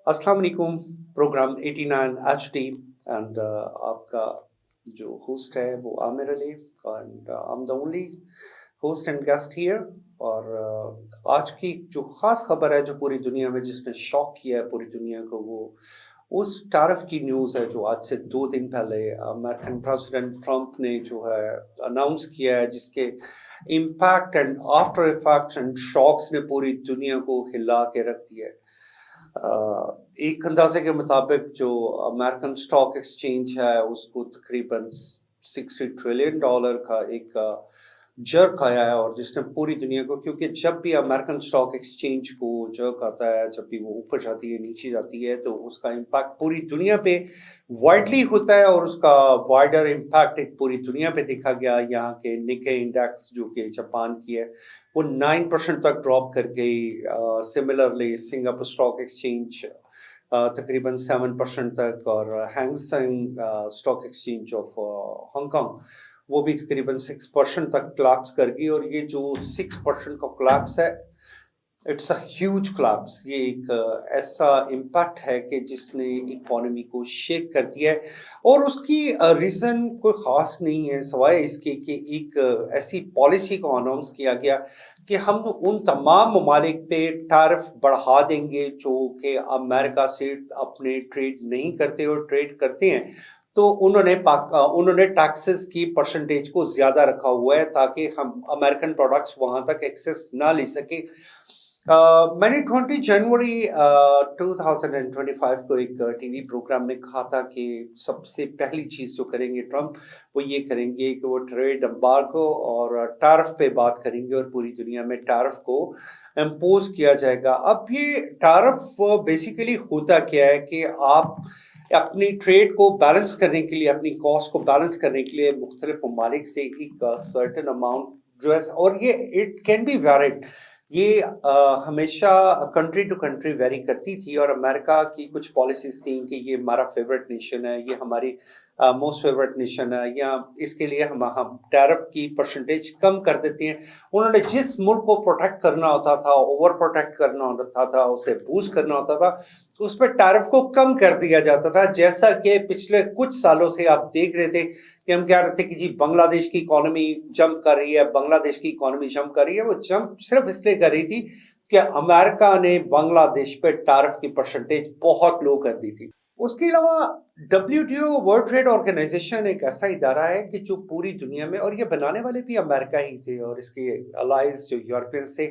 अस्सलाम वालेकुम। Programme 89 HD and आपका जो होस्ट है वो Aamir Ali and I am the only host and guest here. और आज की जो खास खबर है जो पूरी दुनिया में जिसने शॉक किया है पूरी दुनिया को, वो उस टैरिफ की न्यूज़ है जो आज से 2 दिन पहले अमेरिकन प्रेसिडेंट ट्रंप ने जो है अनाउंस किया है, जिसके impact and after effects and shocks ने पूरी दुनिया को हिला के रख दिया है। एक अंदाजे के मुताबिक जो अमेरिकन स्टॉक एक्सचेंज है उसको तकरीबन $60 ट्रिलियन का एक जर्क आया है, और जिसने पूरी दुनिया को, क्योंकि जब भी अमेरिकन स्टॉक एक्सचेंज को जर्क आता है, जब भी वो ऊपर जाती है नीचे जाती है, तो उसका इम्पैक्ट पूरी दुनिया पे वाइडली होता है, और उसका वाइडर इम्पैक्ट एक पूरी दुनिया पे देखा गया। यहाँ के निक्के इंडेक्स जो कि जापान की है वो 9% तक ड्रॉप कर गई। सिमिलरली सिंगापुर स्टॉक एक्सचेंज तकरीबन 7% तक, और Hang Seng stock exchange of Hong Kong वो भी तकरीबन 6% तक कोलैप्स कर गई। और ये जो 6% का कोलैप्स है, इट्स अ ह्यूज कोलैप्स। ये एक ऐसा इम्पैक्ट है कि जिसने इकोनॉमी को शेक कर दिया है, और उसकी रीज़न कोई ख़ास नहीं है सिवाय इसके कि एक ऐसी पॉलिसी को अनाउंस किया गया कि हम उन तमाम ममालिक पे टैरिफ बढ़ा देंगे जो कि अमेरिका से अपने ट्रेड नहीं करते और ट्रेड करते हैं। तो उन्होंने टैक्सेस की परसेंटेज को ज़्यादा रखा हुआ है ताकि हम अमेरिकन प्रोडक्ट्स वहाँ तक एक्सेस ना ले सके। मैंने 20 जनवरी 2025 को एक टीवी प्रोग्राम में कहा था कि सबसे पहली चीज़ जो करेंगे ट्रंप, वो ये करेंगे कि वो ट्रेड एम्बार्गो और टैरिफ पे बात करेंगे, और पूरी दुनिया में टैरिफ को इम्पोज किया जाएगा। अब ये टैरिफ बेसिकली होता क्या है कि आप अपनी ट्रेड को बैलेंस करने के लिए, अपनी कॉस्ट को बैलेंस करने के लिए मुख्तलिफ ममालिक से एक सर्टेन अमाउंट जो है, और ये इट कैन बी वैलिड, ये हमेशा कंट्री टू कंट्री वेरी करती थी। और अमेरिका की कुछ पॉलिसीज थी कि ये हमारा फेवरेट नेशन है, ये हमारी मोस्ट फेवरेट नेशन है, या इसके लिए हम टैरिफ की परसेंटेज कम कर देते हैं। उन्होंने जिस मुल्क को प्रोटेक्ट करना होता था, ओवर प्रोटेक्ट करना होता था, उसे बूस्ट करना होता था, उस पर टैरिफ को कम कर दिया जाता था। जैसा कि पिछले कुछ सालों से आप देख रहे थे कि हम कह रहे थे कि जी बांग्लादेश की इकोनॉमी जंप कर रही है, बांग्लादेश की इकोनॉमी जंप कर रही है। वो जंप सिर्फ इसलिए कर रही थी कि अमेरिका ने बांग्लादेश पे टैरिफ की परसेंटेज बहुत लो कर दी थी। उसके अलावा WTO वर्ल्ड ट्रेड ऑर्गेनाइजेशन एक ऐसा इदारा है कि जो पूरी दुनिया में, और ये बनाने वाले भी अमेरिका ही थे और इसके अलाइज जो यूरोपियंस थे,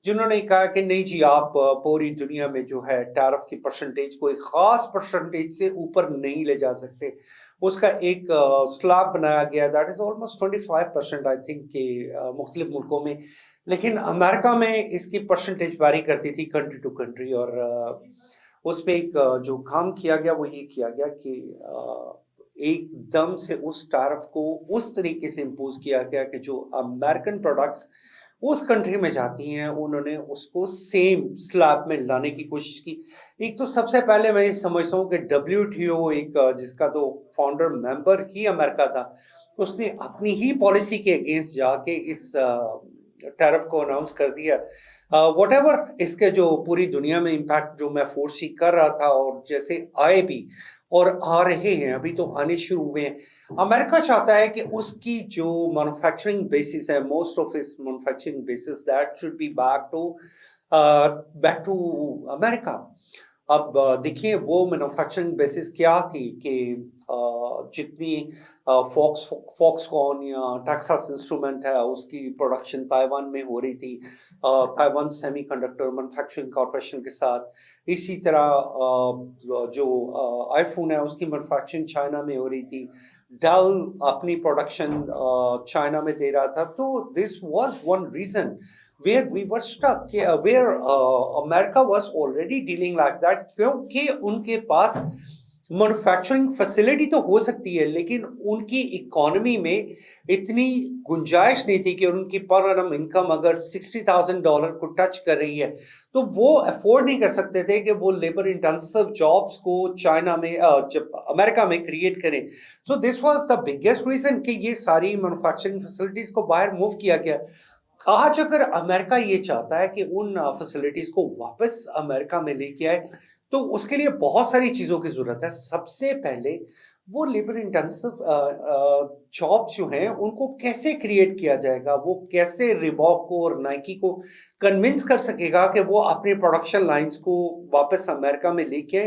जिन्होंने कहा कि नहीं जी, आप पूरी दुनिया में जो है टैरिफ की परसेंटेज को एक खास परसेंटेज से ऊपर नहीं ले जा सकते। उसका एक स्लैब बनाया गया, that is almost 25% I think के मुख्तलिफ मुल्कों में। लेकिन अमेरिका में इसकी परसेंटेज वारी करती थी कंट्री टू कंट्री, और उस पे एक जो काम किया गया वो ये किया गया कि एकदम से उस टैरिफ को उस तरीके से इम्पोज किया गया कि जो अमेरिकन प्रोडक्ट्स उस कंट्री में जाती हैं, उन्होंने उसको सेम स्लैब में लाने की कोशिश की। एक तो सबसे पहले मैं ये समझता हूँ कि WTO एक जिसका तो फाउंडर मेंबर ही अमेरिका था, उसने अपनी ही पॉलिसी के अगेंस्ट जाके इस टैरिफ को अनाउंस कर दिया। व्हाटएवर इसके जो पूरी दुनिया में इम्पैक्ट जो मैं फोर्सी कर रहा था, और जैसे आए भी और आ रहे हैं, अभी तो आने शुरू हुए हैं। अमेरिका चाहता है कि उसकी जो मैन्युफैक्चरिंग बेसिस है, most of its manufacturing basis that should be back to America. अब देखिए वो मैन्युफैक्चरिंग बेसिस क्या थी कि जितनी फॉक्सकॉन या टेक्सास इंस्ट्रूमेंट है उसकी प्रोडक्शन ताइवान में हो रही थी, ताइवान सेमीकंडक्टर मैन्युफैक्चरिंग कॉर्पोरेशन के साथ। इसी तरह जो आईफोन है उसकी मैन्युफैक्चरिंग चाइना में हो रही थी। डेल अपनी प्रोडक्शन चाइना में दे रहा था। तो this was one reason where we were stuck, where America was already dealing like that, क्योंकि उनके पास मैन्युफैक्चरिंग फैसिलिटी तो हो सकती है, लेकिन उनकी इकोनॉमी में इतनी गुंजाइश नहीं थी कि उनकी पर एनम इनकम अगर $60,000 को टच कर रही है तो वो अफोर्ड नहीं कर सकते थे कि वो लेबर इंटेंसिव जॉब्स को चाइना में जब अमेरिका में क्रिएट करें। So this was the biggest reason कि ये सारी मैन्युफैक्चरिंग फैसिलिटीज को बाहर मूव किया गया। आज अगर अमेरिका ये चाहता है कि उन फैसिलिटीज को वापस अमेरिका में लेके आए, تو اس کے لیے بہت ساری چیزوں کی ضرورت ہے. سب سے پہلے وہ لیبر انٹینسو جابس جو ہیں ان کو کیسے کریٹ کیا جائے گا, وہ کیسے ریباک کو اور نائکی کو کنونس کر سکے گا کہ وہ اپنے پروڈکشن لائنز کو واپس امریکہ میں لے کے.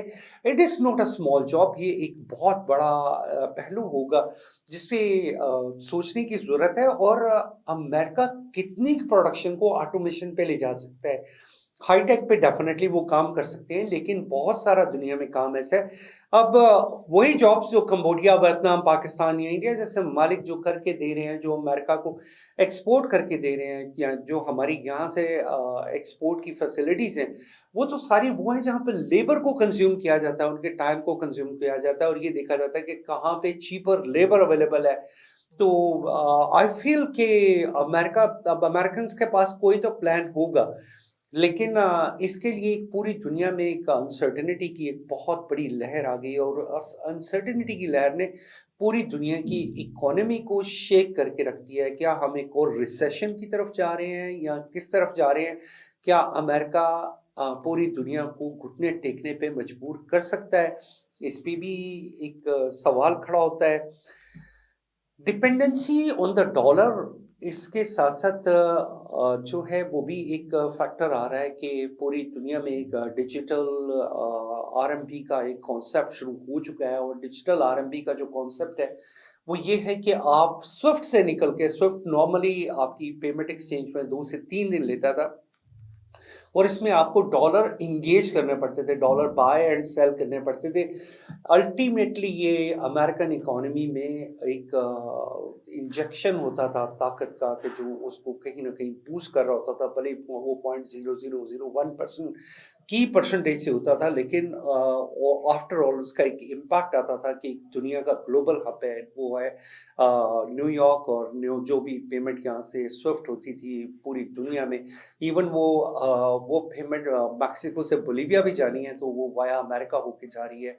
It is not a small job, یہ ایک بہت بڑا پہلو ہوگا جس پہ سوچنے کی ضرورت ہے. اور امریکہ کتنی پروڈکشن کو آٹومیشن پہ لے جا سکتا ہے. ہائی ٹیک پہ ڈیفینیٹلی وہ کام کر سکتے ہیں, لیکن بہت سارا دنیا میں کام ایسا ہے. اب وہی جابس جو کمبوڈیا, ویتنام, پاکستان یا انڈیا جیسے ممالک جو کر کے دے رہے ہیں, جو امریکہ کو ایکسپورٹ کر کے دے رہے ہیں, یا جو ہماری یہاں سے ایکسپورٹ کی فیسلٹیز ہیں, وہ تو ساری وہ ہیں جہاں پہ لیبر کو کنزیوم کیا جاتا ہے, ان کے ٹائم کو کنزیوم کیا جاتا ہے, اور یہ دیکھا جاتا ہے کہ کہاں پہ چیپر لیبر اویلیبل ہے. تو آئی فیل کہ امریکہ, اب امریکنس کے پاس کوئی تو پلان ہوگا, لیکن اس کے لیے ایک پوری دنیا میں ایک انسرٹنٹی کی ایک بہت بڑی لہر آ گئی, اور اس انسرٹنٹی کی لہر نے پوری دنیا کی اکانومی کو شیک کر کے رکھ دیا ہے. کیا ہم ایک اور ریسیشن کی طرف جا رہے ہیں یا کس طرف جا رہے ہیں؟ کیا امریکہ پوری دنیا کو گھٹنے ٹیکنے پہ مجبور کر سکتا ہے؟ اس پہ بھی ایک سوال کھڑا ہوتا ہے. ڈپینڈنسی آن دا ڈالر, اس کے ساتھ ساتھ جو ہے وہ بھی ایک فیکٹر آ رہا ہے کہ پوری دنیا میں ایک ڈیجیٹل آر ایم بی کا ایک کانسیپٹ شروع ہو چکا ہے. اور ڈیجیٹل آر ایم بی کا جو کانسیپٹ ہے وہ یہ ہے کہ آپ سوئفٹ سے نکل کے, سوئفٹ نارملی آپ کی پیمنٹ ایکسچینج میں 2 سے 3 دن لیتا تھا, اور اس میں آپ کو ڈالر انگیج کرنے پڑتے تھے, ڈالر بائی اینڈ سیل کرنے پڑتے تھے. الٹیمیٹلی یہ امریکن اکانومی میں ایک انجیکشن ہوتا تھا طاقت کا, کہ جو اس کو کہیں نہ کہیں بوسٹ کر رہا ہوتا تھا, بھلے وہ 0.0001% کی پرسنٹیج سے ہوتا تھا, لیکن آفٹر آل اس کا ایک امپیکٹ آتا تھا کہ دنیا کا گلوبل ہب ہے وہ ہے نیو یارک, اور جو بھی پیمنٹ یہاں سے سوئفٹ ہوتی تھی پوری دنیا میں, ایون وہ پیمنٹ میکسیکو سے بولیویا بھی جانی ہے تو وہ وایا امریکہ ہو کے جا رہی ہے.